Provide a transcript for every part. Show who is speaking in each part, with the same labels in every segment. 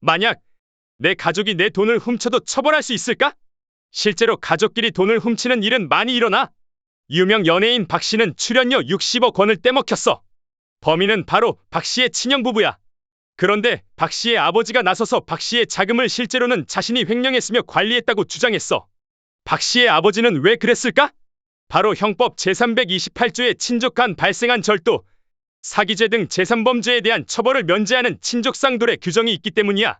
Speaker 1: 만약 내 가족이 내 돈을 훔쳐도 처벌할 수 있을까? 실제로 가족끼리 돈을 훔치는 일은 많이 일어나. 유명 연예인 박 씨는 출연료 60억 원을 떼먹혔어. 범인은 바로 박 씨의 친형 부부야. 그런데 박 씨의 아버지가 나서서 박 씨의 자금을 실제로는 자신이 횡령했으며 관리했다고 주장했어. 박 씨의 아버지는 왜 그랬을까? 바로 형법 제328조의 친족 간 발생한 절도, 사기죄 등 제3범죄에 대한 처벌을 면제하는 친족상도례 규정이 있기 때문이야.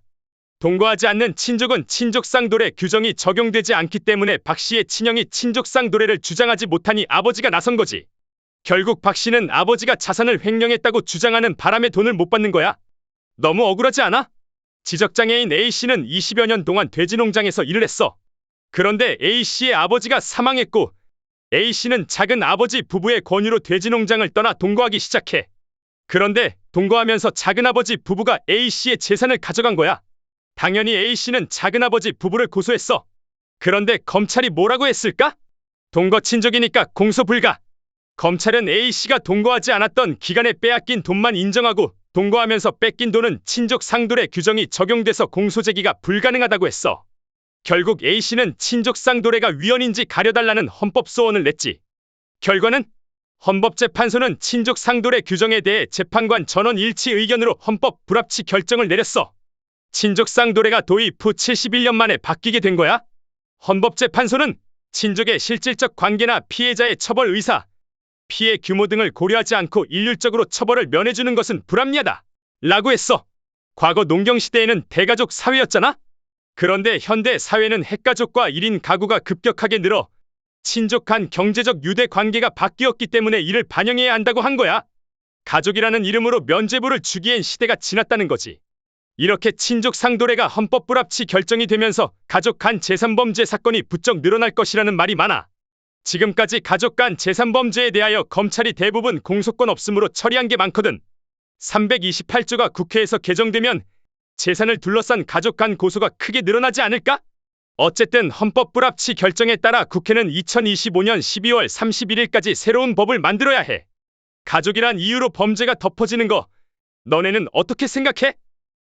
Speaker 1: 동거하지 않는 친족은 친족상도례 규정이 적용되지 않기 때문에 박 씨의 친형이 친족상도례를 주장하지 못하니 아버지가 나선 거지. 결국 박 씨는 아버지가 자산을 횡령했다고 주장하는 바람에 돈을 못 받는 거야. 너무 억울하지 않아? 지적장애인 A씨는 20여 년 동안 돼지농장에서 일을 했어. 그런데 A씨의 아버지가 사망했고 A씨는 작은 아버지 부부의 권유로 돼지농장을 떠나 동거하기 시작해. 그런데 동거하면서 작은 아버지 부부가 A씨의 재산을 가져간 거야. 당연히 A씨는 작은 아버지 부부를 고소했어. 그런데 검찰이 뭐라고 했을까? 동거 친족이니까 공소 불가. 검찰은 A씨가 동거하지 않았던 기간에 빼앗긴 돈만 인정하고 동거하면서 뺏긴 돈은 친족 상도례 규정이 적용돼서 공소 제기가 불가능하다고 했어. 결국 A씨는 친족 상도례가 위헌인지 가려달라는 헌법 소원을 냈지. 결과는 헌법재판소는 친족 상도례 규정에 대해 재판관 전원 일치 의견으로 헌법 불합치 결정을 내렸어. 친족 상도례가 도입 후 71년 만에 바뀌게 된 거야. 헌법재판소는 친족의 실질적 관계나 피해자의 처벌 의사, 피해 규모 등을 고려하지 않고 일률적으로 처벌을 면해주는 것은 불합리하다 라고 했어. 과거 농경시대에는 대가족 사회였잖아. 그런데 현대 사회는 핵가족과 1인 가구가 급격하게 늘어 친족 간 경제적 유대 관계가 바뀌었기 때문에 이를 반영해야 한다고 한 거야. 가족이라는 이름으로 면죄부를 주기엔 시대가 지났다는 거지. 이렇게 친족 상도례가 헌법 불합치 결정이 되면서 가족 간 제3범죄 사건이 부쩍 늘어날 것이라는 말이 많아. 지금까지 가족 간 제3범죄에 대하여 검찰이 대부분 공소권 없음으로 처리한 게 많거든. 328조가 국회에서 개정되면 재산을 둘러싼 가족 간 고소가 크게 늘어나지 않을까? 어쨌든 헌법 불합치 결정에 따라 국회는 2025년 12월 31일까지 새로운 법을 만들어야 해. 가족이란 이유로 범죄가 덮어지는 거 너네는 어떻게 생각해?